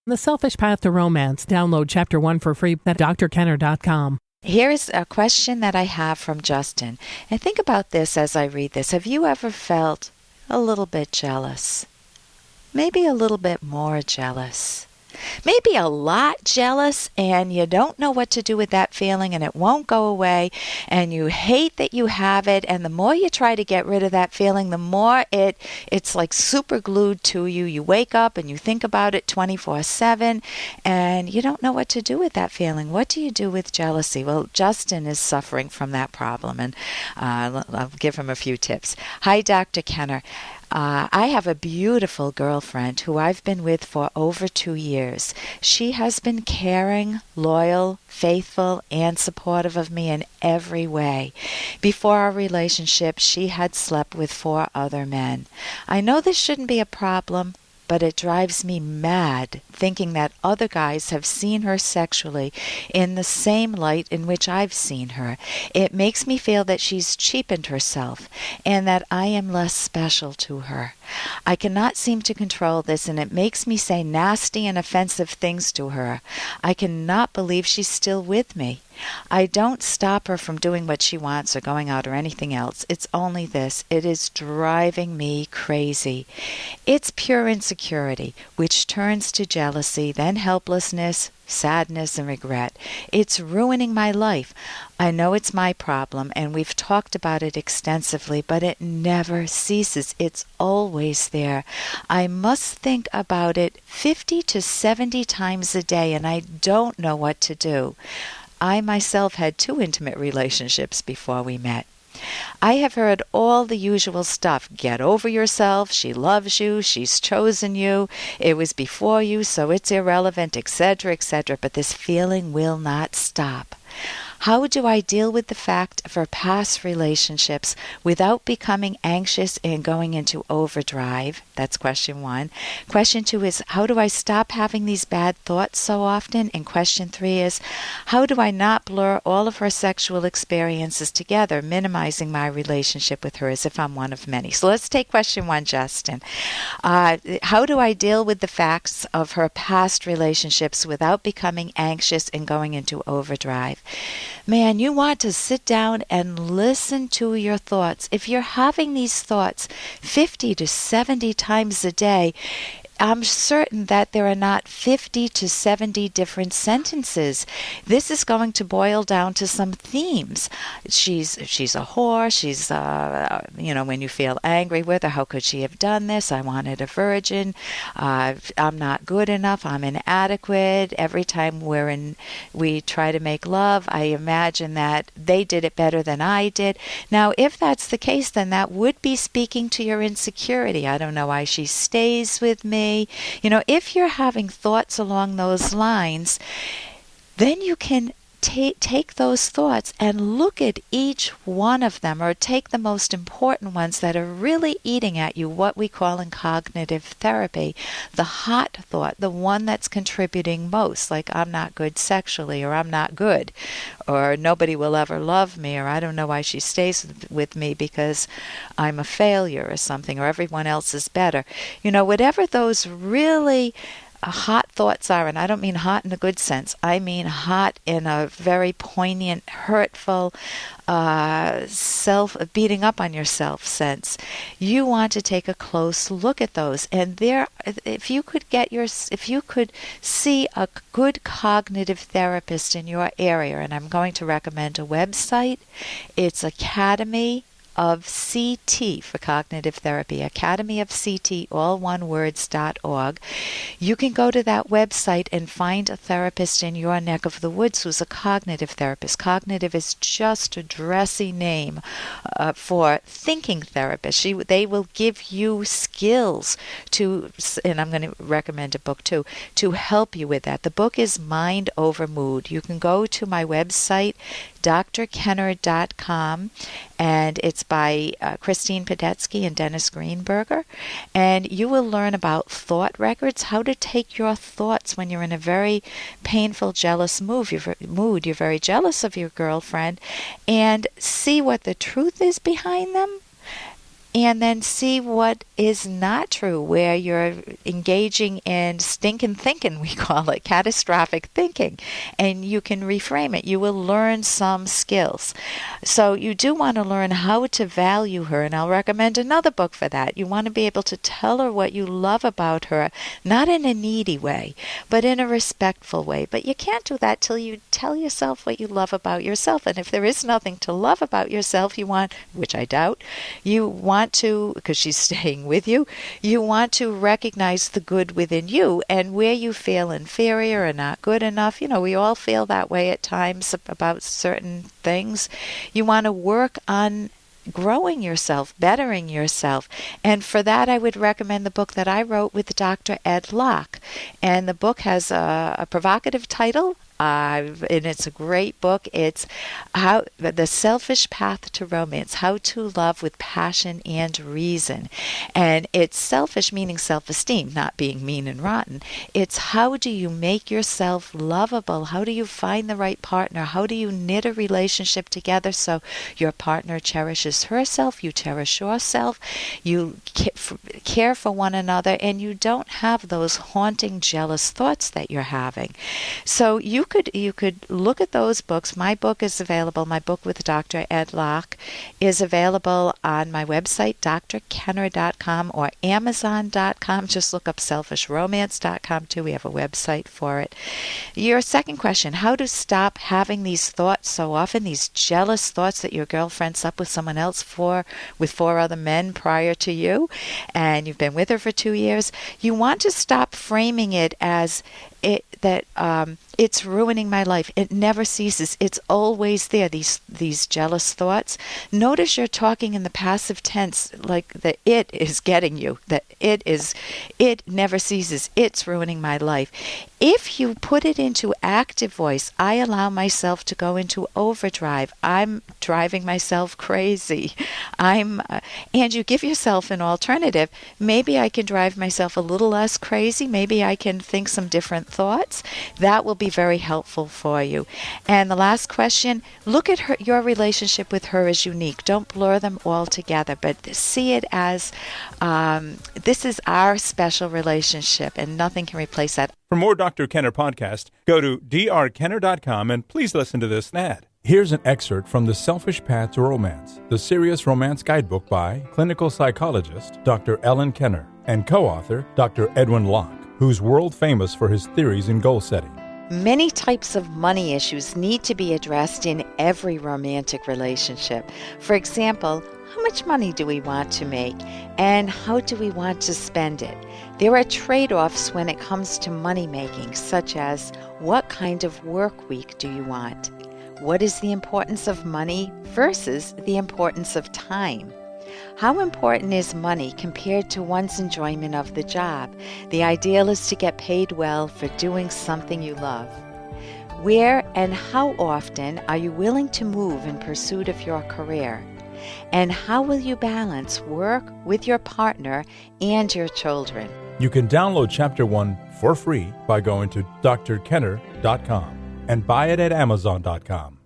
The Selfish Path to Romance. Download Chapter 1 for free at drkenner.com. Here's a question that I have from Justin. And think about this as I read this. Have you ever felt a little bit jealous? Maybe a little bit more jealous. Maybe a lot jealous, and you don't know what to do with that feeling, and it won't go away, and you hate that you have it, and the more you try to get rid of that feeling, the more it's like super glued to you. You wake up and you think about it 24/7, and you don't know what to do with that feeling. What do you do with jealousy? Well, Justin is suffering from that problem, and I'll give him a few tips. Hi, Dr. Kenner. I have a beautiful girlfriend who I've been with for over 2 years. She has been caring, loyal, faithful, and supportive of me in every way. Before our relationship, she had slept with 4 other men. I know this shouldn't be a problem, but it drives me mad thinking that other guys have seen her sexually in the same light in which I've seen her. It makes me feel that she's cheapened herself and that I am less special to her. I cannot seem to control this, and it makes me say nasty and offensive things to her. I cannot believe she's still with me. I don't stop her from doing what she wants or going out or anything else. It's only this. It is driving me crazy. It's pure insecurity, which turns to jealousy, then helplessness, sadness, and regret. It's ruining my life. I know it's my problem, and we've talked about it extensively, but it never ceases. It's always there. I must think about it 50 to 70 times a day, and I don't know what to do. I myself had 2 intimate relationships before we met. I have heard all the usual stuff. Get over yourself. She loves you. She's chosen you. It was before you, so it's irrelevant, etc., etc. But this feeling will not stop. How do I deal with the fact of her past relationships without becoming anxious and going into overdrive? That's question 1. Question 2 is, how do I stop having these bad thoughts so often? And question 3 is, how do I not blur all of her sexual experiences together, minimizing my relationship with her as if I'm one of many? So let's take question 1, Justin. How do I deal with the facts of her past relationships without becoming anxious and going into overdrive? Man, you want to sit down and listen to your thoughts. If you're having these thoughts 50 to 70 times a day, I'm certain that there are not 50 to 70 different sentences. This is going to boil down to some themes. She's a whore. She's, when you feel angry with her, how could she have done this? I wanted a virgin. I'm not good enough. I'm inadequate. Every time we try to make love, I imagine that they did it better than I did. Now, if that's the case, then that would be speaking to your insecurity. I don't know why she stays with me. If you're having thoughts along those lines, then you can take those thoughts and look at each one of them, or take the most important ones that are really eating at you, what we call in cognitive therapy, the hot thought, the one that's contributing most, like I'm not good sexually, or I'm not good, or nobody will ever love me, or I don't know why she stays with me because I'm a failure or something, or everyone else is better. Whatever those really hot thoughts are, and I don't mean hot in a good sense. I mean hot in a very poignant, hurtful, beating up on yourself sense. You want to take a close look at those, and if you could see a good cognitive therapist in your area, and I'm going to recommend a website. It's Academy of CT for cognitive therapy, Academy of CT, all one words.org. You can go to that website and find a therapist in your neck of the woods who's a cognitive therapist. Cognitive is just a dressy name for thinking therapists. They will give you skills and I'm going to recommend a book too, to help you with that. The book is Mind Over Mood. You can go to my website, drkenner.com, and it's by Christine Podetsky and Dennis Greenberger, and you will learn about thought records, how to take your thoughts when you're in a very painful, jealous mood. You're very jealous of your girlfriend, and see what the truth is behind them. and then see what is not true, where you're engaging in stinking thinking, we call it, catastrophic thinking, and you can reframe it. You will learn some skills. So you do want to learn how to value her, and I'll recommend another book for that. You want to be able to tell her what you love about her, not in a needy way, but in a respectful way. But you can't do that till you tell yourself what you love about yourself. And if there is nothing to love about yourself, you want, which I doubt, you want to, because she's staying with you, you want to recognize the good within you, and where you feel inferior or not good enough. We all feel that way at times about certain things. You want to work on growing yourself, bettering yourself. And for that, I would recommend the book that I wrote with Dr. Ed Locke. And the book has a provocative title, and it's a great book. It's The Selfish Path to Romance, How to Love with Passion and Reason. And it's selfish, meaning self-esteem, not being mean and rotten. It's how do you make yourself lovable? How do you find the right partner? How do you knit a relationship together so your partner cherishes herself, you cherish yourself, you care for one another, and you don't have those haunting, jealous thoughts that you're having. So you could look at those books. My book is available. My book with Dr. Ed Locke is available on my website, drkenner.com, or amazon.com. Just look up selfishromance.com too. We have a website for it. Your second question, how to stop having these thoughts so often, these jealous thoughts that your girlfriend's up with someone else with 4 other men prior to you, and you've been with her for 2 years. You want to stop framing it as it's ruining my life. It never ceases. It's always there, these jealous thoughts. Notice you're talking in the passive tense, like the it is getting you, that it never ceases. It's ruining my life. If you put it into active voice, I allow myself to go into overdrive. I'm driving myself crazy. And you give yourself an alternative. Maybe I can drive myself a little less crazy. Maybe I can think some different thoughts. That will be very helpful for you. And the last question, look at your relationship with her as unique. Don't blur them all together, but see it as this is our special relationship, and nothing can replace that. For more Dr. Kenner podcast, go to drkenner.com and please listen to this ad. Here's an excerpt from The Selfish Path to Romance, the Serious Romance Guidebook by clinical psychologist Dr. Ellen Kenner and co-author Dr. Edwin Locke, who's world famous for his theories in goal setting. Many types of money issues need to be addressed in every romantic relationship. For example, how much money do we want to make, and how do we want to spend it? There are trade-offs when it comes to money making, such as what kind of work week do you want? What is the importance of money versus the importance of time? How important is money compared to one's enjoyment of the job? The ideal is to get paid well for doing something you love. Where and how often are you willing to move in pursuit of your career? And how will you balance work with your partner and your children? You can download Chapter 1 for free by going to drkenner.com and buy it at amazon.com.